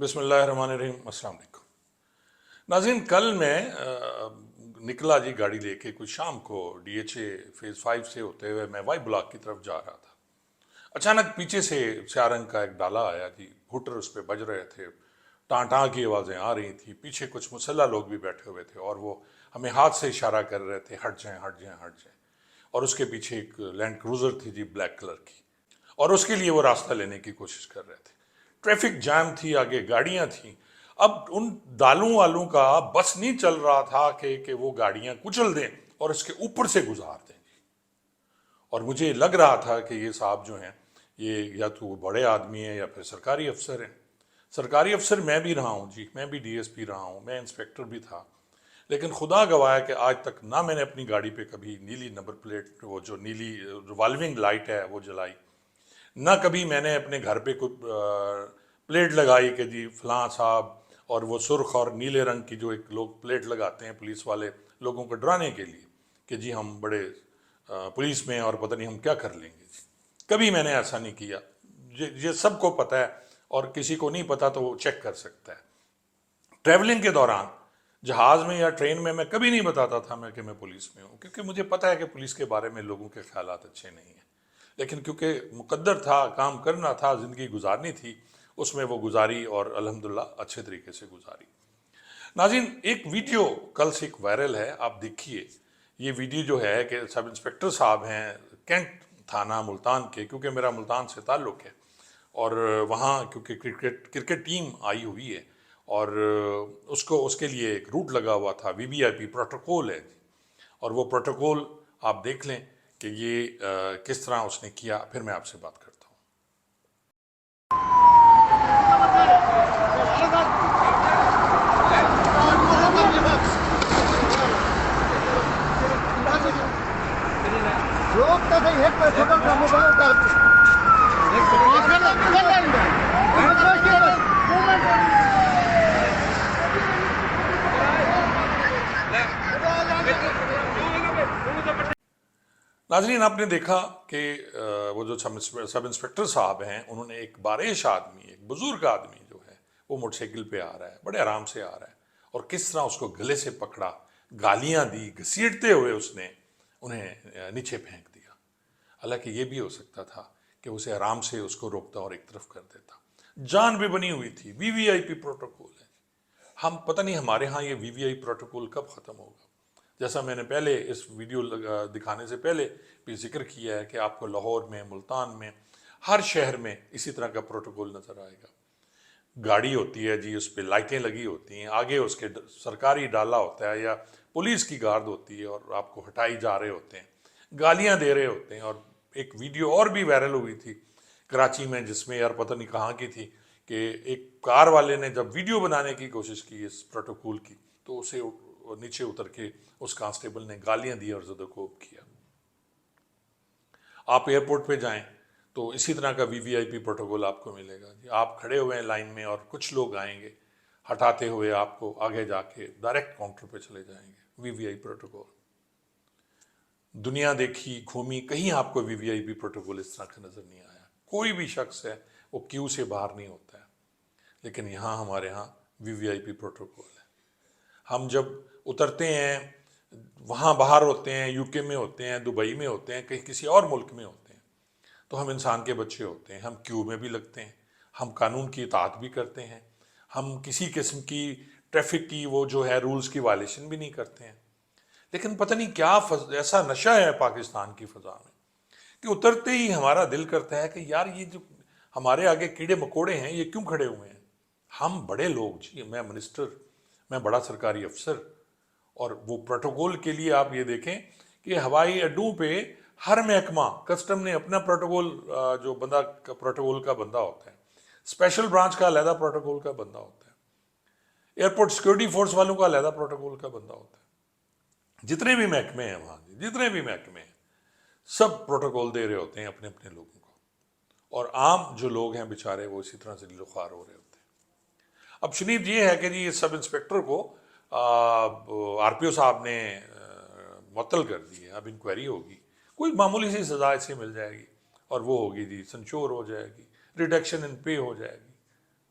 बिस्मिल्लाहिर्रहमानिर्रहीम। अस्सलाम वालेकुम नाज़रीन, कल मैं निकला जी गाड़ी लेके कुछ शाम को DHA फेज़ 5 से होते हुए मैं वाई ब्लॉक की तरफ जा रहा था। अचानक पीछे से स्याह रंग का एक डाला आया जी, हुटर उस पर बज रहे थे, टाँ टाँ की आवाज़ें आ रही थी, पीछे कुछ मुसल्ला लोग भी बैठे हुए थे और वो हमें हाथ से इशारा कर रहे थे, हट जाएं हट जाएं हट जाएं। और उसके पीछे एक लैंड क्रूज़र थी जी, ब्लैक कलर की, और उसके लिए वो रास्ता लेने की कोशिश कर रहे थे। ट्रैफिक जाम थी, आगे गाड़ियां थी। अब उन दालों वालों का बस नहीं चल रहा था कि वो गाड़ियां कुचल दें और इसके ऊपर से गुजार दें। और मुझे लग रहा था कि ये साहब जो हैं, ये या तो बड़े आदमी हैं या फिर सरकारी अफसर हैं। सरकारी अफसर मैं भी रहा हूँ जी, मैं भी DSP रहा हूँ, मैं इंस्पेक्टर भी था, लेकिन खुदा गवाह है कि आज तक ना मैंने अपनी गाड़ी पे कभी नीली नंबर प्लेट, वो जो नीली रिवॉल्विंग लाइट है वो जलाई, ना कभी मैंने अपने घर पे कोई प्लेट लगाई कि जी फलां साहब, और वो सुर्ख और नीले रंग की जो एक लोग प्लेट लगाते हैं पुलिस वाले लोगों को डराने के लिए कि जी हम बड़े पुलिस में और पता नहीं हम क्या कर लेंगे जी। कभी मैंने ऐसा नहीं किया। ये सबको पता है, और किसी को नहीं पता तो वो चेक कर सकता है। ट्रैवलिंग के दौरान जहाज़ में या ट्रेन में मैं कभी नहीं बताता था मैं कि मैं पुलिस में हूँ, क्योंकि मुझे पता है कि पुलिस के बारे में लोगों के ख्यालात अच्छे नहीं हैं। लेकिन क्योंकि मुकद्दर था, काम करना था, ज़िंदगी गुजारनी थी, उसमें वो गुजारी और अल्हम्दुलिल्लाह अच्छे तरीके से गुजारी। नाज़रीन, एक वीडियो कल से एक वायरल है, आप देखिए। ये वीडियो जो है कि सब इंस्पेक्टर साहब हैं कैंट थाना मुल्तान के, क्योंकि मेरा मुल्तान से ताल्लुक़ है, और वहाँ क्योंकि क्रिकेट क्रिकेट टीम आई हुई है और उसको उसके लिए एक रूट लगा हुआ था, VVIP प्रोटोकॉल है, और वो प्रोटोकॉल आप देख लें कि ये किस तरह उसने किया, फिर मैं आपसे बात करता हूँ। नाजरीन, आपने देखा कि वो जो सब इंस्पेक्टर साहब हैं, उन्होंने एक बारिश आदमी, एक बुजुर्ग आदमी जो है वो मोटरसाइकिल पे आ रहा है, बड़े आराम से आ रहा है, और किस तरह उसको गले से पकड़ा, गालियां दी, घसीटते हुए उसने उन्हें नीचे फेंक दिया। हालांकि ये भी हो सकता था कि उसे आराम से उसको रोकता और एक तरफ कर देता। जान भी बनी हुई थी, VVIP प्रोटोकॉल है। हम पता नहीं हमारे यहाँ ये VVIP प्रोटोकॉल कब ख़त्म होगा। जैसा मैंने पहले इस वीडियो दिखाने से पहले भी जिक्र किया है कि आपको लाहौर में, मुल्तान में, हर शहर में इसी तरह का प्रोटोकॉल नज़र आएगा। गाड़ी होती है जी, उस पर लाइटें लगी होती हैं, आगे उसके सरकारी डाला होता है या पुलिस की गार्ड होती है, और आपको हटाई जा रहे होते हैं, गालियां दे रहे होते हैं। और एक वीडियो और भी वायरल हुई थी कराची में, जिसमें यार पता नहीं कहाँ की थी, कि एक कार वाले ने जब वीडियो बनाने की कोशिश की इस प्रोटोकॉल की, तो उसे नीचे उतर के उस कांस्टेबल ने गालियां दी और ज़दरकोब किया। आप एयरपोर्ट पे जाएं तो इसी तरह का VVIP प्रोटोकॉल आपको मिलेगा जी। आप खड़े हुए हैं लाइन में और कुछ लोग आएंगे हटाते हुए, आपको आगे जाके डायरेक्ट काउंटर पे चले जाएंगे। VVIP प्रोटोकॉल दुनिया देखी, घूमी, कहीं आपको VVIP प्रोटोकॉल इस तरह का नज़र नहीं आया। कोई भी शख्स है वो क्यू से बाहर नहीं होता है, लेकिन यहाँ हमारे यहाँ VVIP प्रोटोकॉल है। हम जब उतरते हैं, वहाँ बाहर होते हैं, UK में होते हैं, दुबई में होते हैं, कहीं किसी और मुल्क में होते हैं, तो हम इंसान के बच्चे होते हैं। हम क्यू में भी लगते हैं, हम कानून की इताअत भी करते हैं, हम किसी किस्म की ट्रैफिक की वो जो है रूल्स की वायलेशन भी नहीं करते हैं। लेकिन पता नहीं क्या ऐसा नशा है पाकिस्तान की फ़ज़ा में कि उतरते ही हमारा दिल करता है कि यार ये जो हमारे आगे कीड़े मकोड़े हैं ये क्यों खड़े हुए हैं। हम बड़े लोग जी, मैं मिनिस्टर, मैं बड़ा सरकारी अफसर, और वो प्रोटोकॉल के लिए आप ये देखें कि हवाई अड्डों पे हर महकमा, कस्टम ने अपना प्रोटोकॉल, जो बंदा प्रोटोकॉल का बंदा होता है, स्पेशल ब्रांच का अलहदा प्रोटोकॉल का बंदा होता है, एयरपोर्ट सिक्योरिटी फोर्स वालों का अलहदा प्रोटोकॉल का बंदा होता है। जितने भी महकमे हैं वहाँ, जितने भी महकमे हैं, सब प्रोटोकॉल दे रहे होते हैं अपने अपने लोगों को, और आम जो लोग हैं बेचारे वो इसी तरह से गिरफ्तार हो रहे होते हैं। अब शनीद ये है कि जी इस सब इंस्पेक्टर को RPO साहब ने मुअत्तल कर दी है। अब इंक्वायरी होगी, कोई मामूली सी सज़ा इससे मिल जाएगी और वो होगी जी संचोर हो जाएगी, रिडक्शन इन पे हो जाएगी।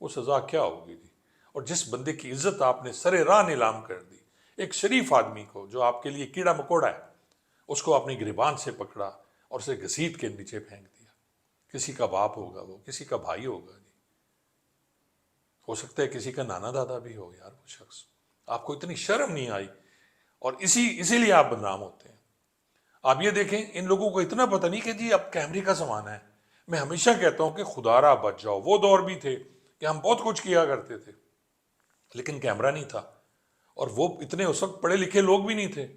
वो सज़ा क्या होगी जी? اور جس بندے کی عزت آپ نے سر راہ نیلام کر دی، ایک شریف آدمی کو جو آپ کے لیے کیڑا مکوڑا ہے، اس کو اپنی گریبان سے پکڑا اور اسے گھسیٹ کے نیچے پھینک دیا۔ کسی کا باپ ہوگا، وہ کسی کا بھائی ہوگا جی، ہو سکتا ہے کسی کا نانا دادا بھی ہو یار وہ شخص۔ آپ کو اتنی شرم نہیں آئی، اور اسی لیے آپ بدنام ہوتے ہیں۔ آپ یہ دیکھیں، ان لوگوں کو اتنا پتہ نہیں کہ جی اب کیمرے کا زمانہ ہے۔ میں ہمیشہ کہتا ہوں کہ خدا را بچ جاؤ، وہ دور بھی تھے کہ ہم بہت کچھ کیا کرتے تھے لیکن کیمرہ نہیں تھا، اور وہ اتنے اس وقت پڑھے لکھے لوگ بھی نہیں تھے،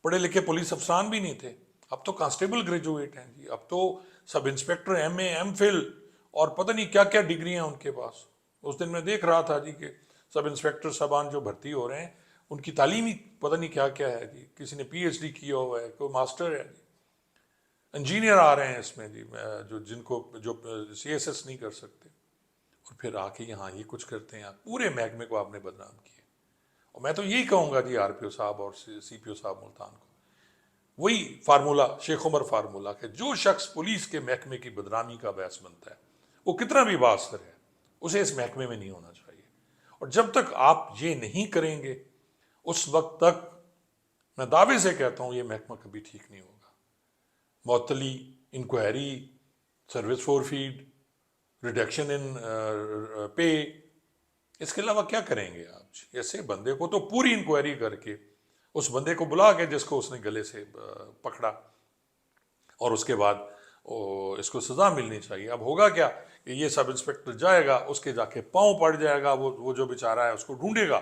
پڑھے لکھے پولیس افسران بھی نہیں تھے۔ اب تو کانسٹیبل گریجویٹ ہیں جی، اب تو سب inspector M A M Phil اور پتہ نہیں کیا کیا ڈگریاں ان کے پاس۔ اس دن میں دیکھ رہا تھا جی کہ سب انسپیکٹر صاحبان جو بھرتی ہو رہے ہیں ان کی تعلیمی پتہ نہیں کیا کیا ہے جی، کسی نے پی ایچ ڈی کیا ہوا ہے، کوئی ماسٹر ہے جی، انجینئر آ رہے ہیں اس میں جی، جن کو جو سی ایس ایس نہیں کر سکتے، اور پھر آ کے یہاں یہ کچھ کرتے ہیں۔ پورے محکمے کو آپ نے بدنام کیا۔ اور میں تو یہی کہوں گا جی آر پی او صاحب اور سی پی او صاحب ملتان کو، وہی فارمولہ، شیخ عمر فارمولہ، کہ جو شخص پولیس کے محکمے کی بدنامی کا باعث بنتا ہے وہ کتنا بھی بااثر ہے، اسے اس محکمے میں نہیں ہونا چاہیے۔ اور جب تک آپ یہ نہیں کریں گے اس وقت تک میں دعوے سے کہتا ہوں یہ محکمہ کبھی ٹھیک نہیں ہوگا۔ معطلی، انکوائری، service forfeit, reduction in pay, اس کے علاوہ کیا کریں گے آپ؟ ایسے بندے کو تو پوری انکوائری کر کے اس بندے کو بلا کے جس کو اس نے گلے سے پکڑا، اور اس کے بعد اس کو سزا ملنی چاہیے۔ اب ہوگا کیا کہ یہ سب انسپیکٹر جائے گا، اس کے جا کے پاؤں پڑ جائے گا، وہ جو بیچارہ ہے اس کو ڈھونڈے گا،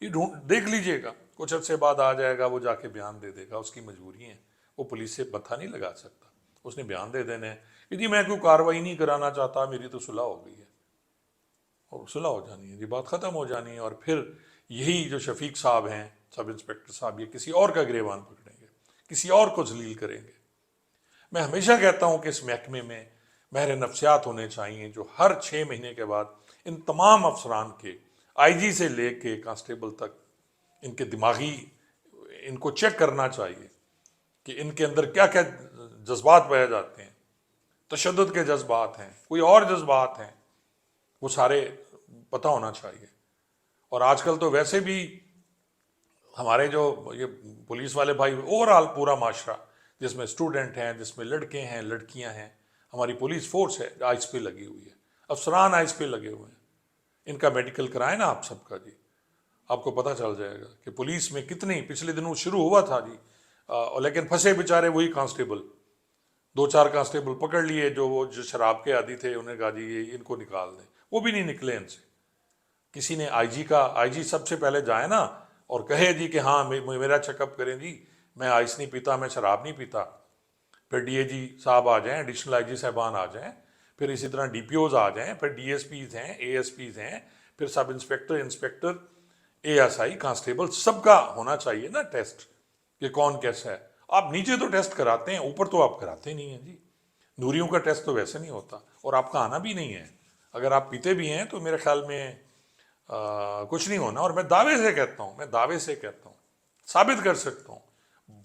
یہ دیکھ لیجئے گا کچھ عرصے بعد آ جائے گا، وہ جا کے بیان دے دے گا، اس کی مجبوری ہے، وہ پولیس سے متھا نہیں لگا سکتا، اس نے بیان دے دینے ہیں کہ جی میں کوئی کاروائی نہیں کرانا چاہتا، میری تو صلح ہو گئی ہے، اور صلح ہو جانی ہے جی، بات ختم ہو جانی ہے۔ اور پھر یہی جو شفیق صاحب ہیں، سب انسپیکٹر صاحب، یہ کسی اور کا گریبان پکڑیں گے، کسی اور کو ذلیل کریں گے۔ میں ہمیشہ کہتا ہوں کہ اس محکمے میں ماہر نفسیات ہونے چاہیے جو ہر 6 مہینے کے بعد ان تمام افسران کے، آئی جی سے لے کے کانسٹیبل تک، ان کے دماغی، ان کو چیک کرنا چاہیے کہ ان کے اندر کیا کیا جذبات پائے جاتے ہیں، تشدد کے جذبات ہیں، کوئی اور جذبات ہیں، وہ سارے پتہ ہونا چاہیے۔ اور آج کل تو ویسے بھی ہمارے جو یہ پولیس والے بھائی، اوور آل پورا معاشرہ جس میں اسٹوڈنٹ ہیں، جس میں لڑکے ہیں، لڑکیاں ہیں، ہماری پولیس فورس ہے آئس پہ لگی ہوئی ہے، افسران آئس پہ لگے ہوئے ہیں۔ ان کا میڈیکل کرائیں نا آپ سب کا جی، آپ کو پتہ چل جائے گا کہ پولیس میں کتنی، پچھلے دنوں شروع ہوا تھا جی، لیکن پھنسے بیچارے وہی کانسٹیبل، 2-4 کانسٹیبل پکڑ لیے جو شراب کے عادی تھے، انہیں کہا جی یہ ان کو نکال دیں، وہ بھی نہیں نکلے ان سے۔ کسی نے آئی جی سب سے پہلے جائے نا اور کہے جی کہ ہاں میرا چیک اپ کریں جی، میں آئس نہیں پیتا، میں شراب نہیں پیتا، پھر ڈی اے جی صاحب آ جائیں، ایڈیشنل آئی جی صاحبان آ جائیں، پھر اسی طرح ڈی پی اوز آ جائیں، پھر ڈی ایس پیز ہیں، اے ایس پیز ہیں، پھر sub inspector, A S I, constable, سب کا ہونا چاہیے نا ٹیسٹ کہ کون کیسا ہے۔ آپ نیچے تو ٹیسٹ کراتے ہیں، اوپر تو آپ کراتے نہیں ہیں جی۔ نوریوں کا ٹیسٹ تو ویسے نہیں ہوتا، اور آپ کا آنا بھی نہیں ہے۔ اگر آپ پیتے بھی ہیں تو میرے خیال میں کچھ نہیں ہونا۔ اور میں دعوے سے کہتا ہوں، ثابت کر سکتا ہوں،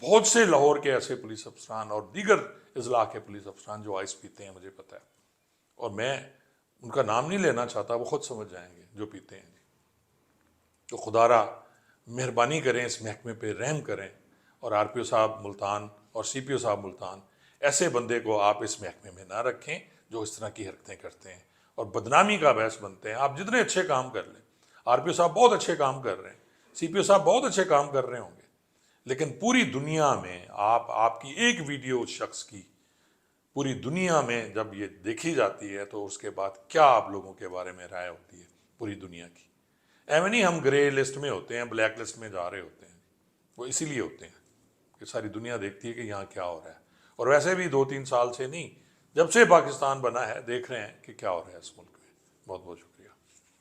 بہت سے لاہور کے ایسے پولیس افسران اور دیگر اضلاع کے پولیس افسران جو آئس پیتے ہیں، مجھے پتہ ہے، اور میں ان کا نام نہیں لینا چاہتا، وہ خود سمجھ جائیں گے جو پیتے ہیں۔ تو خدا را مہربانی کریں، اس محکمے پہ رحم کریں، اور آر پی او صاحب ملتان اور سی پی او صاحب ملتان، ایسے بندے کو آپ اس محکمے میں نہ رکھیں جو اس طرح کی حرکتیں کرتے ہیں اور بدنامی کا باعث بنتے ہیں۔ آپ جتنے اچھے کام کر لیں، آر پی او صاحب بہت اچھے کام کر رہے ہیں، سی پی او صاحب بہت اچھے کام کر رہے ہوں گے، لیکن پوری دنیا میں آپ کی ایک ویڈیو اس شخص کی پوری دنیا میں جب یہ دیکھی جاتی ہے تو اس کے بعد کیا آپ لوگوں کے بارے میں رائے ہوتی ہے پوری دنیا کی۔ ایویں نہیں ہم گرے لسٹ میں ہوتے ہیں، بلیک لسٹ میں جا رہے ہوتے ہیں، وہ اسی لیے ہوتے ہیں کہ ساری دنیا دیکھتی ہے کہ یہاں کیا ہو رہا ہے۔ اور ویسے بھی 2-3 سال سے نہیں، جب سے پاکستان بنا ہے دیکھ رہے ہیں کہ کیا ہو رہا ہے اس ملک میں۔ بہت بہت شکریہ۔